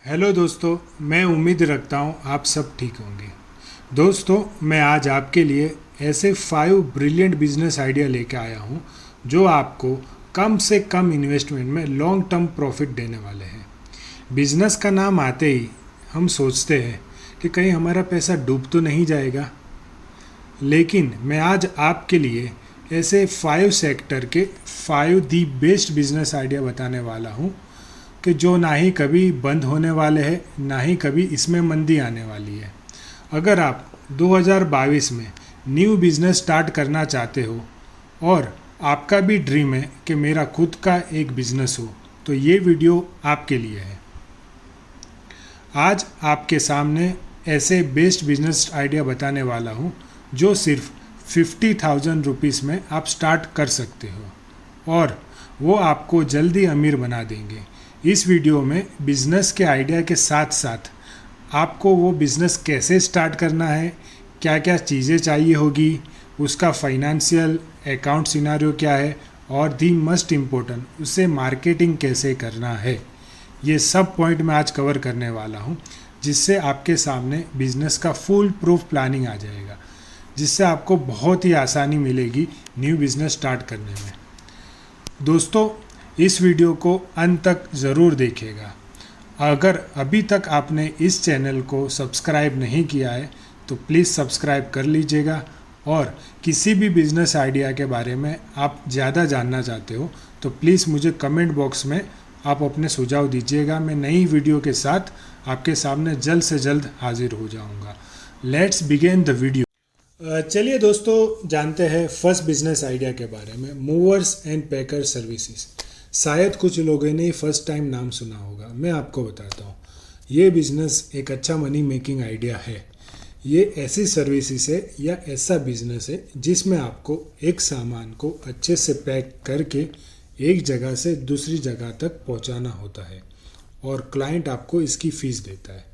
Hello दोस्तों, मैं उम्मीद रखता हूँ आप सब ठीक होंगे। दोस्तों, मैं आज आपके लिए ऐसे 5 ब्रिलियंट बिजनेस आइडिया लेके आया हूँ जो आपको कम से कम इन्वेस्टमेंट में लॉन्ग टर्म प्रॉफिट देने वाले हैं। बिजनेस का नाम आते ही हम सोचते हैं कि कहीं हमारा पैसा डूब तो नहीं जाएगा, लेकिन मैं आज आपके लिए ऐसे 5 सेक्टर के 5 दी बेस्ट बिजनेस आइडिया बताने वाला हूँ कि जो ना ही कभी बंद होने वाले हैं, ना ही कभी इसमें मंदी आने वाली है। अगर आप 2022 में न्यू बिजनेस स्टार्ट करना चाहते हो और आपका भी ड्रीम है कि मेरा खुद का एक बिजनेस हो, तो ये वीडियो आपके लिए है। आज आपके सामने ऐसे बेस्ट बिजनेस आइडिया बताने वाला हूँ जो सिर्फ 50,000 रुपीज़ में आप स्टार्ट कर सकते हो और वो आपको जल्दी अमीर बना देंगे। इस वीडियो में बिजनेस के आइडिया के साथ साथ आपको वो बिजनेस कैसे स्टार्ट करना है, क्या क्या चीज़ें चाहिए होगी, उसका फाइनेंशियल अकाउंट सिनारियो क्या है और दी मोस्ट इम्पोर्टेंट उसे मार्केटिंग कैसे करना है, ये सब पॉइंट मैं आज कवर करने वाला हूँ, जिससे आपके सामने बिजनेस का फुल प्रूफ प्लानिंग आ जाएगा, जिससे आपको बहुत ही आसानी मिलेगी न्यू बिजनेस स्टार्ट करने में। दोस्तों, इस वीडियो को अंत तक ज़रूर देखिएगा। अगर अभी तक आपने इस चैनल को सब्सक्राइब नहीं किया है तो प्लीज़ सब्सक्राइब कर लीजिएगा, और किसी भी बिजनेस आइडिया के बारे में आप ज़्यादा जानना चाहते हो तो प्लीज़ मुझे कमेंट बॉक्स में आप अपने सुझाव दीजिएगा। मैं नई वीडियो के साथ आपके सामने जल्द से जल्द हाजिर हो जाऊंगा। Let's begin the video. चलिए दोस्तों, जानते हैं फर्स्ट बिजनेस आइडिया के बारे में, मूवर्स एंड पैकर सर्विसेज। शायद कुछ लोगों ने फर्स्ट टाइम नाम सुना होगा। मैं आपको बताता हूँ, ये बिज़नेस एक अच्छा मनी मेकिंग आइडिया है। ये ऐसी सर्विसेज है या ऐसा बिजनेस है जिसमें आपको एक सामान को अच्छे से पैक करके एक जगह से दूसरी जगह तक पहुँचाना होता है और क्लाइंट आपको इसकी फ़ीस देता है।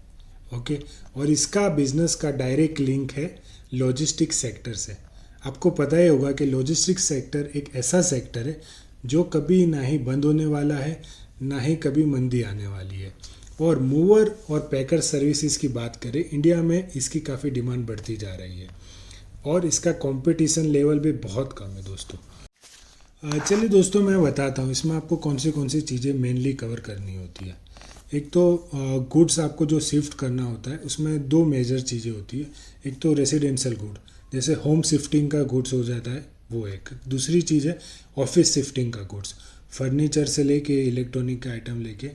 ओके, और इसका बिजनेस का डायरेक्ट लिंक है लॉजिस्टिक सेक्टर से। आपको पता ही होगा कि लॉजिस्टिक सेक्टर एक ऐसा सेक्टर है जो कभी ना ही बंद होने वाला है, ना ही कभी मंदी आने वाली है। और मूवर और पैकर सर्विसेज की बात करें, इंडिया में इसकी काफ़ी डिमांड बढ़ती जा रही है और इसका कंपटीशन लेवल भी बहुत कम है दोस्तों। चलिए दोस्तों, मैं बताता हूँ इसमें आपको कौन सी चीज़ें मेनली कवर करनी होती है। एक तो गुड्स आपको जो शिफ्ट करना होता है उसमें 2 मेजर चीज़ें होती है। एक तो रेसिडेंशियल गुड, जैसे होम शिफ्टिंग का गुड्स हो जाता है वो एक। दूसरी चीज़ है ऑफिस शिफ्टिंग का गुड्स, फर्नीचर से लेके इलेक्ट्रॉनिक का आइटम लेके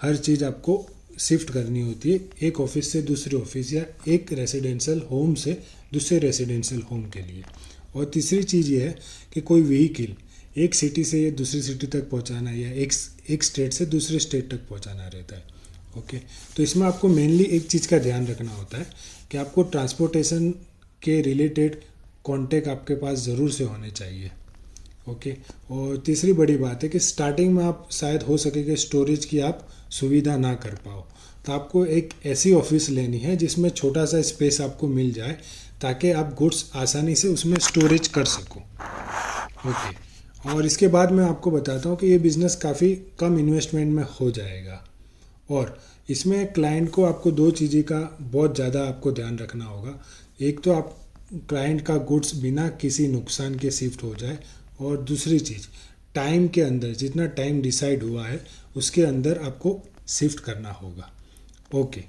हर चीज़ आपको शिफ्ट करनी होती है, एक ऑफिस से दूसरे ऑफिस या एक रेसिडेंशियल होम से दूसरे रेसिडेंशियल होम के लिए। और तीसरी चीज़ ये है कि कोई व्हीकल एक सिटी से या दूसरी सिटी तक पहुंचाना या एक स्टेट से दूसरे स्टेट तक पहुंचाना रहता है। ओके, तो इसमें आपको मेनली एक चीज़ का ध्यान रखना होता है कि आपको ट्रांसपोर्टेशन के रिलेटेड कॉन्टैक्ट आपके पास ज़रूर से होने चाहिए। ओके, और तीसरी बड़ी बात है कि स्टार्टिंग में आप शायद हो सके कि स्टोरेज की आप सुविधा ना कर पाओ, तो आपको एक ऐसी ऑफिस लेनी है जिसमें छोटा सा स्पेस आपको मिल जाए ताकि आप गुड्स आसानी से उसमें स्टोरेज कर सको। ओके, और इसके बाद मैं आपको बताता हूँ कि ये बिज़नेस काफ़ी कम इन्वेस्टमेंट में हो जाएगा और इसमें क्लाइंट को आपको 2 चीज़ें का बहुत ज़्यादा आपको ध्यान रखना होगा। एक तो आप क्लाइंट का गुड्स बिना किसी नुकसान के शिफ्ट हो जाए, और दूसरी चीज़ टाइम के अंदर, जितना टाइम डिसाइड हुआ है उसके अंदर आपको शिफ्ट करना होगा। ओके,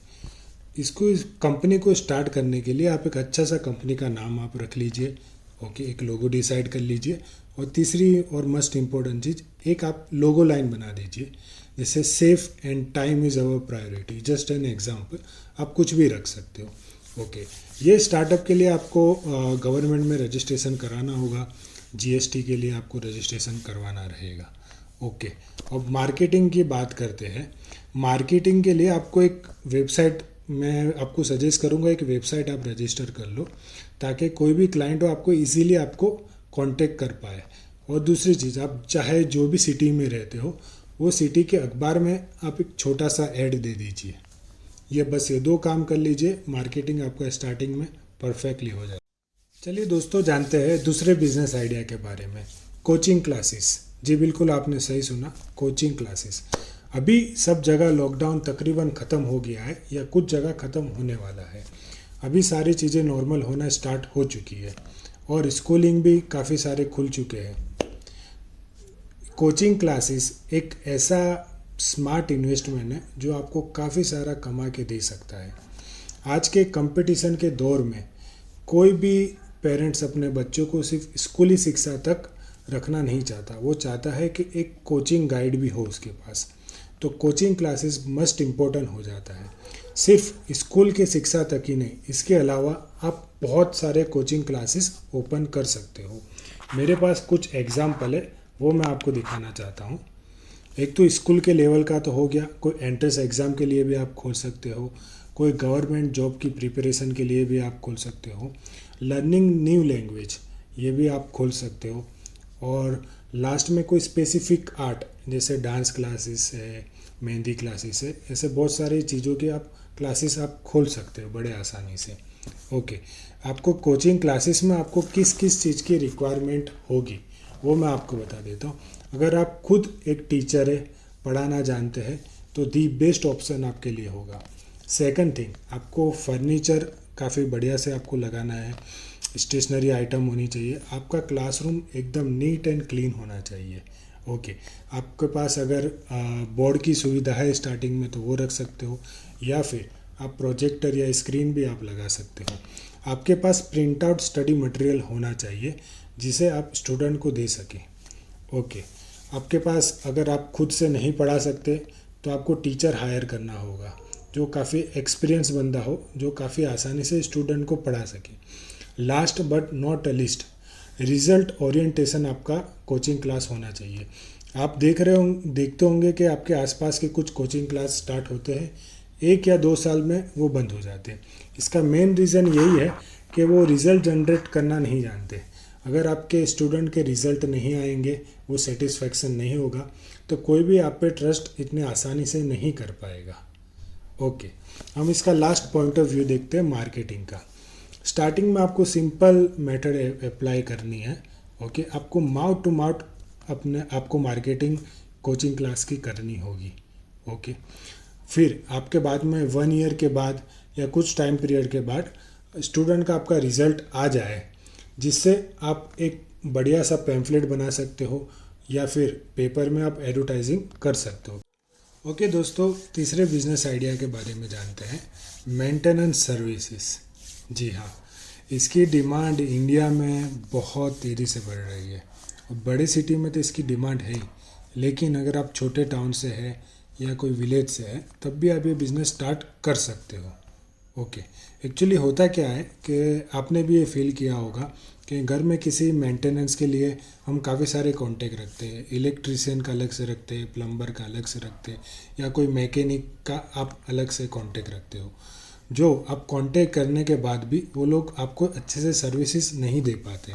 इसको इस कंपनी को स्टार्ट करने के लिए आप एक अच्छा सा कंपनी का नाम आप रख लीजिए। ओके, एक लोगो डिसाइड कर लीजिए, और तीसरी और मोस्ट इम्पोर्टेंट चीज़, एक आप लोगो लाइन बना दीजिए, जैसे safe and time is our priority, just an example. आप कुछ भी रख सकते हो। ओके, ये स्टार्टअप के लिए आपको गवर्नमेंट में रजिस्ट्रेशन कराना होगा, जीएसटी के लिए आपको रजिस्ट्रेशन करवाना रहेगा। ओके, अब मार्केटिंग की बात करते हैं। मार्केटिंग के लिए आपको एक वेबसाइट, मैं आपको सजेस्ट करूंगा एक वेबसाइट आप रजिस्टर कर लो, ताकि कोई भी क्लाइंट हो आपको इजीली आपको कांटेक्ट कर पाए। और दूसरी चीज़, आप चाहे जो भी सिटी में रहते हो वो सिटी के अखबार में आप एक छोटा सा ऐड दे दीजिए। ये बस ये 2 काम कर लीजिए, मार्केटिंग आपका स्टार्टिंग में परफेक्टली हो जाए। चलिए दोस्तों, जानते हैं दूसरे बिजनेस आइडिया के बारे में, कोचिंग क्लासेस। जी बिल्कुल, आपने सही सुना, कोचिंग क्लासेस। अभी सब जगह लॉकडाउन तकरीबन ख़त्म हो गया है या कुछ जगह ख़त्म होने वाला है। अभी सारी चीज़ें नॉर्मल होना स्टार्ट हो चुकी है और स्कूलिंग भी काफ़ी सारे खुल चुके हैं। कोचिंग क्लासेस एक ऐसा स्मार्ट इन्वेस्टमेंट है जो आपको काफ़ी सारा कमा के दे सकता है। आज के कंपटीशन के दौर में कोई भी पेरेंट्स अपने बच्चों को सिर्फ स्कूली शिक्षा तक रखना नहीं चाहता, वो चाहता है कि एक कोचिंग गाइड भी हो उसके पास। तो कोचिंग क्लासेस मस्ट इम्पोर्टेंट हो जाता है। सिर्फ स्कूल के शिक्षा तक ही नहीं, इसके अलावा आप बहुत सारे कोचिंग क्लासेस ओपन कर सकते हो। मेरे पास कुछ एग्जाम्पल है, वो मैं आपको दिखाना चाहता हूँ। एक तो स्कूल के लेवल का तो हो गया, कोई एंट्रेंस एग्ज़ाम के लिए भी आप खोल सकते हो, कोई गवर्नमेंट जॉब की प्रिपरेशन के लिए भी आप खोल सकते हो, लर्निंग न्यू लैंग्वेज ये भी आप खोल सकते हो, और लास्ट में कोई स्पेसिफिक आर्ट जैसे डांस क्लासेस है, मेहंदी क्लासेस है, ऐसे बहुत सारी चीज़ों के आप क्लासेस आप खोल सकते हो बड़े आसानी से। ओके, आपको कोचिंग क्लासेस में आपको किस किस चीज़ की रिक्वायरमेंट होगी वो मैं आपको बता देता हूँ। अगर आप खुद एक टीचर है, पढ़ाना जानते हैं, तो दी बेस्ट ऑप्शन आपके लिए होगा। सेकंड थिंग, आपको फर्नीचर काफ़ी बढ़िया से आपको लगाना है, स्टेशनरी आइटम होनी चाहिए, आपका क्लासरूम एकदम नीट एंड क्लीन होना चाहिए। ओके, आपके पास अगर बोर्ड की सुविधा है स्टार्टिंग में तो वो रख सकते हो, या फिर आप प्रोजेक्टर या स्क्रीन भी आप लगा सकते हो। आपके पास प्रिंट आउट स्टडी मटेरियल होना चाहिए जिसे आप स्टूडेंट को दे सकें। ओके, आपके पास अगर आप खुद से नहीं पढ़ा सकते तो आपको टीचर हायर करना होगा जो काफ़ी एक्सपीरियंस बंदा हो, जो काफ़ी आसानी से स्टूडेंट को पढ़ा सके। Last but not list, result orientation आपका कोचिंग क्लास होना चाहिए। आप देखते होंगे कि आपके आसपास के कुछ कोचिंग क्लास स्टार्ट होते हैं, 1 या 2 साल में वो बंद हो जाते हैं। इसका मेन रीज़न यही है कि वो रिज़ल्ट जनरेट करना नहीं जानते। अगर आपके स्टूडेंट के रिज़ल्ट नहीं आएंगे, वो सेटिस्फेक्शन नहीं होगा, तो कोई भी आप पे ट्रस्ट इतने आसानी से नहीं कर पाएगा। ओके, हम इसका लास्ट पॉइंट ऑफ व्यू देखते हैं मार्केटिंग का। स्टार्टिंग में आपको सिंपल मेथड अप्लाई करनी है। ओके, आपको माउथ टू माउथ आपको मार्केटिंग कोचिंग क्लास की करनी होगी। ओके, फिर आपके बाद में 1 ईयर के बाद या कुछ टाइम पीरियड के बाद स्टूडेंट का आपका रिज़ल्ट आ जाए, जिससे आप एक बढ़िया सा पैम्फलेट बना सकते हो या फिर पेपर में आप एडवर्टाइजिंग कर सकते हो। ओके दोस्तों, तीसरे बिजनेस आइडिया के बारे में जानते हैं, मेंटेनेंस सर्विसेज। जी हाँ, इसकी डिमांड इंडिया में बहुत तेज़ी से बढ़ रही है और बड़े सिटी में तो इसकी डिमांड है ही, लेकिन अगर आप छोटे टाउन से है या कोई विलेज से है तब भी आप ये बिज़नेस स्टार्ट कर सकते हो। ओके, एक्चुअली होता क्या है कि आपने भी ये फील किया होगा कि घर में किसी मेंटेनेंस के लिए हम काफ़ी सारे कॉन्टेक्ट रखते हैं, इलेक्ट्रिशियन का अलग से रखते हैं, प्लम्बर का अलग से रखते हैं, या कोई मैकेनिक का आप अलग से कॉन्टेक्ट रखते हो, जो आप कांटेक्ट करने के बाद भी वो लोग आपको अच्छे से सर्विसेज नहीं दे पाते।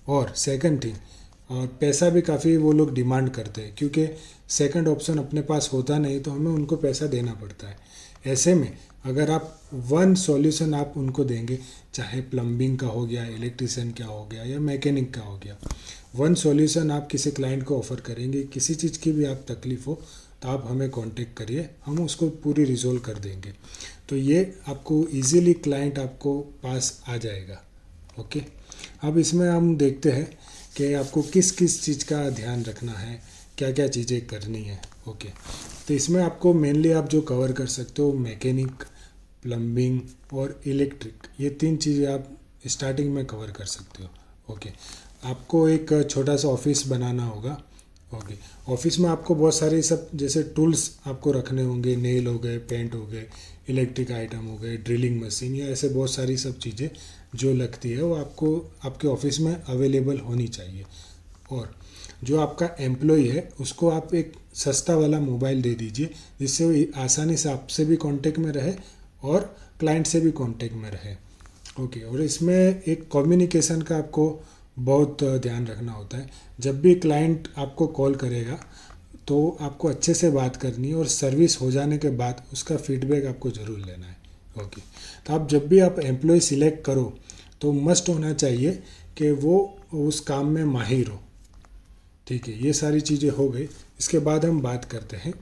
और सेकंड थिंग, और पैसा भी काफ़ी वो लोग डिमांड करते हैं, क्योंकि सेकंड ऑप्शन अपने पास होता नहीं तो हमें उनको पैसा देना पड़ता है। ऐसे में अगर आप वन सॉल्यूशन आप उनको देंगे, चाहे प्लम्बिंग का हो गया, इलेक्ट्रिशियन का हो गया या मैकेनिक का हो गया, वन सॉल्यूशन आप किसी क्लाइंट को ऑफ़र करेंगे, किसी चीज़ की भी आप तकलीफ़ हो तो आप हमें कांटेक्ट करिए, हम उसको पूरी रिजोल्व कर देंगे। तो ये आपको इजीली क्लाइंट आपको पास आ जाएगा। ओके, अब इसमें हम देखते हैं कि आपको किस किस चीज़ का ध्यान रखना है, क्या क्या चीज़ें करनी है। ओके, तो इसमें आपको मेनली आप जो कवर कर सकते हो, मैकेनिक, प्लम्बिंग और इलेक्ट्रिक, ये 3 चीज़ें आप स्टार्टिंग में कवर कर सकते हो। ओके, आपको एक छोटा सा ऑफिस बनाना होगा। ओके, ऑफिस में आपको बहुत सारे सब जैसे टूल्स आपको रखने होंगे, नेल हो गए, पेंट हो गए, इलेक्ट्रिक आइटम हो गए, ड्रिलिंग मशीन, या ऐसे बहुत सारी सब चीज़ें जो लगती है वो आपको आपके ऑफिस में अवेलेबल होनी चाहिए। और जो आपका एम्प्लॉय है उसको आप एक सस्ता वाला मोबाइल दे दीजिए, जिससे वो आसानी से आपसे भी कांटेक्ट में रहे और क्लाइंट से भी कांटेक्ट में रहे। ओके, और इसमें एक कम्युनिकेशन का आपको बहुत ध्यान रखना होता है। जब भी क्लाइंट आपको कॉल करेगा तो आपको अच्छे से बात करनी है और सर्विस हो जाने के बाद उसका फीडबैक आपको ज़रूर लेना है। ओके, तो आप जब भी आप एम्प्लॉय सिलेक्ट करो तो मस्ट होना चाहिए कि वो उस काम में माहिर हो। ठीक है, ये सारी चीज़ें हो गई। इसके बाद हम बात करते हैं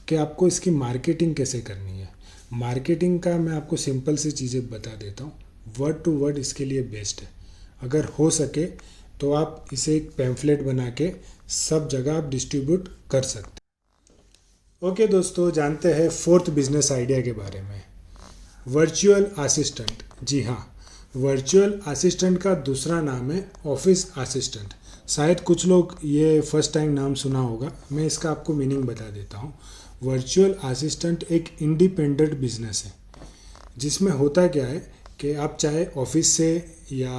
कि आपको इसकी मार्केटिंग कैसे करनी है। मार्केटिंग का मैं आपको सिंपल सी चीज़ें बता देता हूँ। वर्ड टू वर्ड इसके लिए बेस्ट है। अगर हो सके तो आप इसे एक पैम्फलेट बना के सब जगह आप डिस्ट्रीब्यूट कर सकते हैं। ओके दोस्तों, जानते हैं फोर्थ बिजनेस आइडिया के बारे में, वर्चुअल असिस्टेंट। जी हाँ, वर्चुअल असिस्टेंट का दूसरा नाम है ऑफिस असिस्टेंट। शायद कुछ लोग ये फर्स्ट टाइम नाम सुना होगा, मैं इसका आपको मीनिंग बता देता हूँ। वर्चुअल असिस्टेंट एक इंडिपेंडेंट बिजनेस है, जिसमें होता क्या है कि आप चाहे ऑफिस से या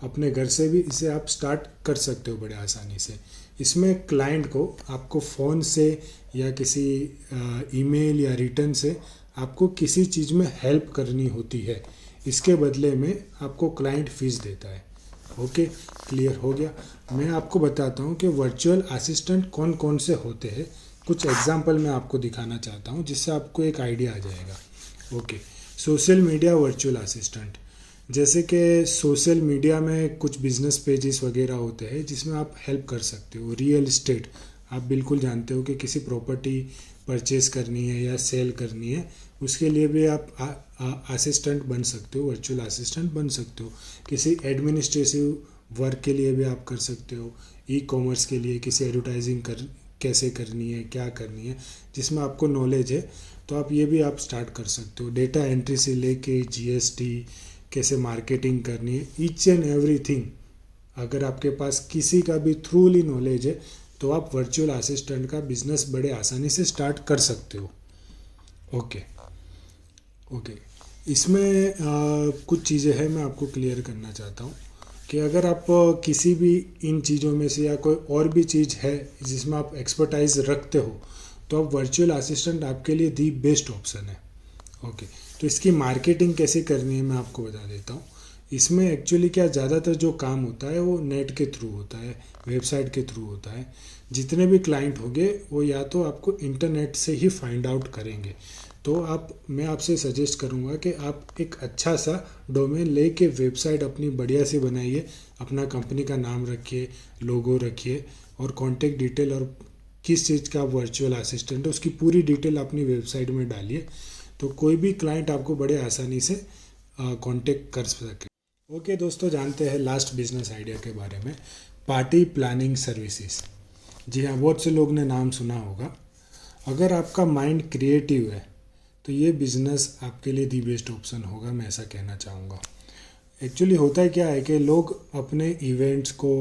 अपने घर से भी इसे आप स्टार्ट कर सकते हो बड़े आसानी से। इसमें क्लाइंट को आपको फ़ोन से या किसी ईमेल या रिटर्न से आपको किसी चीज़ में हेल्प करनी होती है, इसके बदले में आपको क्लाइंट फ़ीस देता है। ओके, क्लियर हो गया। मैं आपको बताता हूँ कि वर्चुअल असिस्टेंट कौन कौन से होते हैं। कुछ एग्जांपल मैं आपको दिखाना चाहता हूँ जिससे आपको एक आइडिया आ जाएगा। Okay, social media virtual assistant, जैसे कि सोशल मीडिया में कुछ बिजनेस पेजेस वगैरह होते हैं जिसमें आप हेल्प कर सकते हो। रियल इस्टेट, आप बिल्कुल जानते हो कि किसी प्रॉपर्टी परचेज करनी है या सेल करनी है, उसके लिए भी आप असिस्टेंट बन सकते हो, वर्चुअल असिस्टेंट बन सकते हो। किसी एडमिनिस्ट्रेटिव वर्क के लिए भी आप कर सकते हो। ई कॉमर्स के लिए किसी एडवर्टाइजिंग कैसे करनी है, क्या करनी है, जिसमें आपको नॉलेज है, तो आप ये भी आप स्टार्ट कर सकते हो। डेटा एंट्री से लेके जीएसटी, कैसे मार्केटिंग करनी है, ईच एंड एवरीथिंग अगर आपके पास किसी का भी थ्रूली नॉलेज है तो आप वर्चुअल असिस्टेंट का बिजनेस बड़े आसानी से स्टार्ट कर सकते हो। ओके ओके, इसमें कुछ चीज़ें हैं मैं आपको क्लियर करना चाहता हूँ कि अगर आप किसी भी इन चीज़ों में से या कोई और भी चीज़ है जिसमें आप एक्सपर्टाइज रखते हो, तो आप वर्चुअल असिस्टेंट आपके लिए दी बेस्ट ऑप्शन है। ओके, तो इसकी मार्केटिंग कैसे करनी है मैं आपको बता देता हूँ। इसमें एक्चुअली क्या, ज़्यादातर जो काम होता है वो नेट के थ्रू होता है, वेबसाइट के थ्रू होता है। जितने भी क्लाइंट होंगे वो या तो आपको इंटरनेट से ही फाइंड आउट करेंगे। तो मैं आपसे सजेस्ट करूँगा कि आप एक अच्छा सा डोमेन लेके वेबसाइट अपनी बढ़िया सी बनाइए, अपना कंपनी का नाम रखिए, लोगो रखिए और कॉन्टेक्ट डिटेल और किस चीज़ का वर्चुअल असिस्टेंट है उसकी पूरी डिटेल अपनी वेबसाइट में डालिए, तो कोई भी क्लाइंट आपको बड़े आसानी से कांटेक्ट कर सके। ओके दोस्तों, जानते हैं लास्ट बिजनेस आइडिया के बारे में, पार्टी प्लानिंग सर्विसेज। जी हाँ, बहुत से लोग ने नाम सुना होगा। अगर आपका माइंड क्रिएटिव है तो ये बिज़नेस आपके लिए दी बेस्ट ऑप्शन होगा, मैं ऐसा कहना चाहूँगा। एक्चुअली होता क्या है कि लोग अपने इवेंट्स को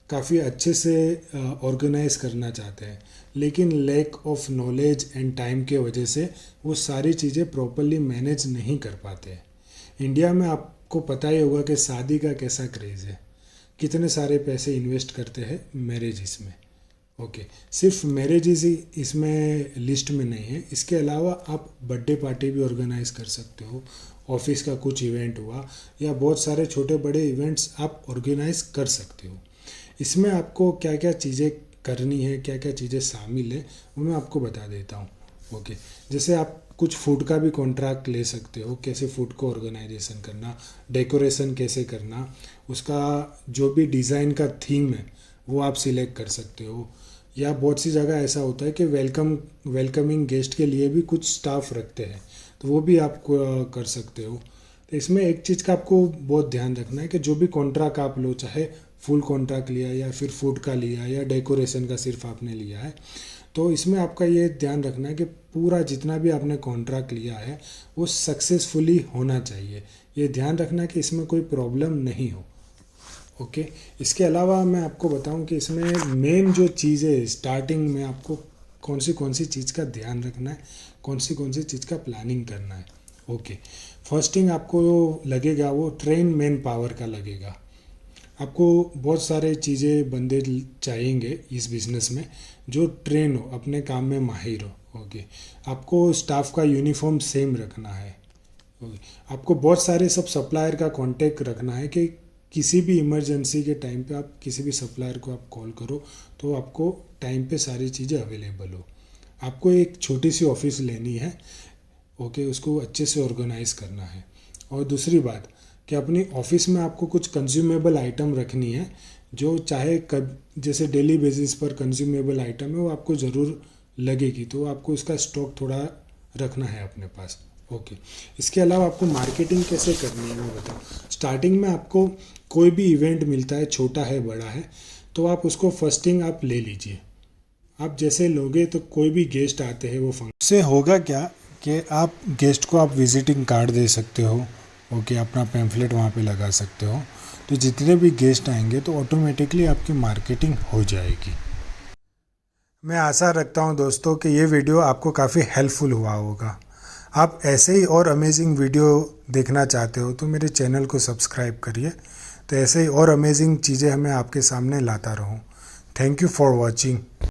काफ़ी अच्छे से ऑर्गेनाइज करना चाहते हैं, लेकिन lack of knowledge and time के वजह से वो सारी चीज़ें प्रॉपरली मैनेज नहीं कर पाते हैं। इंडिया में आपको पता ही होगा कि शादी का कैसा क्रेज़ है, कितने सारे पैसे इन्वेस्ट करते हैं मैरिजेस में। ओके, सिर्फ मैरिजेस ही इसमें लिस्ट में नहीं है, इसके अलावा आप बर्थडे पार्टी भी ऑर्गेनाइज कर सकते हो, ऑफिस का कुछ इवेंट हुआ या बहुत सारे छोटे बड़े इवेंट्स आप ऑर्गेनाइज कर सकते हो। इसमें आपको क्या क्या चीज़ें करनी है, क्या क्या चीज़ें शामिल है, वो मैं आपको बता देता हूँ। ओके, जैसे आप कुछ फूड का भी कॉन्ट्रैक्ट ले सकते हो, कैसे फूड को ऑर्गेनाइजेशन करना, डेकोरेशन कैसे करना, उसका जो भी डिज़ाइन का थीम है वो आप सिलेक्ट कर सकते हो। या बहुत सी जगह ऐसा होता है कि वेलकमिंग गेस्ट के लिए भी कुछ स्टाफ रखते हैं, तो वो भी आप कर सकते हो। तो इसमें एक चीज़ का आपको बहुत ध्यान रखना है कि जो भी कॉन्ट्रैक्ट आप लो, चाहे फुल कॉन्ट्रैक्ट लिया या फिर फूड का लिया या डेकोरेशन का सिर्फ आपने लिया है, तो इसमें आपका ये ध्यान रखना है कि पूरा जितना भी आपने कॉन्ट्रैक्ट लिया है वो सक्सेसफुली होना चाहिए। ये ध्यान रखना कि इसमें कोई प्रॉब्लम नहीं हो। ओके, इसके अलावा मैं आपको बताऊं कि इसमें मेन जो चीज़ें स्टार्टिंग में आपको कौन सी चीज़ का ध्यान रखना है, कौन सी चीज़ का प्लानिंग करना है। ओके, फर्स्ट थिंग आपको लगेगा वो ट्रेन मैन पावर का लगेगा। आपको बहुत सारे चीज़ें बंदे चाहिएंगे इस बिज़नेस में जो ट्रेन हो, अपने काम में माहिर हो। ओके, आपको स्टाफ का यूनिफॉर्म सेम रखना है। ओके, आपको बहुत सारे सब सप्लायर का कांटेक्ट रखना है कि किसी भी इमरजेंसी के टाइम पे आप किसी भी सप्लायर को आप कॉल करो तो आपको टाइम पे सारी चीज़ें अवेलेबल हो। आपको एक छोटी सी ऑफिस लेनी है। ओके, उसको अच्छे से ऑर्गेनाइज करना है। और दूसरी बात कि अपनी ऑफिस में आपको कुछ कंज्यूमेबल आइटम रखनी है, जो चाहे जैसे डेली बेसिस पर कंज्यूमेबल आइटम है वो आपको ज़रूर लगेगी, तो आपको उसका स्टॉक थोड़ा रखना है अपने पास। ओके, इसके अलावा आपको मार्केटिंग कैसे करनी है मैं बताऊँ। स्टार्टिंग में आपको कोई भी इवेंट मिलता है, छोटा है बड़ा है, तो आप उसको फर्स्टिंग आप ले लीजिए। आप जैसे लोगे तो कोई भी गेस्ट आते हैं वो फंक्शन से होगा क्या कि आप गेस्ट को आप विजिटिंग कार्ड दे सकते हो। ओके, अपना पैम्फलेट वहाँ पे लगा सकते हो, तो जितने भी गेस्ट आएंगे तो ऑटोमेटिकली आपकी मार्केटिंग हो जाएगी। मैं आशा रखता हूँ दोस्तों कि ये वीडियो आपको काफ़ी हेल्पफुल हुआ होगा। आप ऐसे ही और अमेजिंग वीडियो देखना चाहते हो तो मेरे चैनल को सब्सक्राइब करिए, तो ऐसे ही और अमेजिंग चीज़ें मैं आपके सामने लाता रहूँ। Thank you for watching.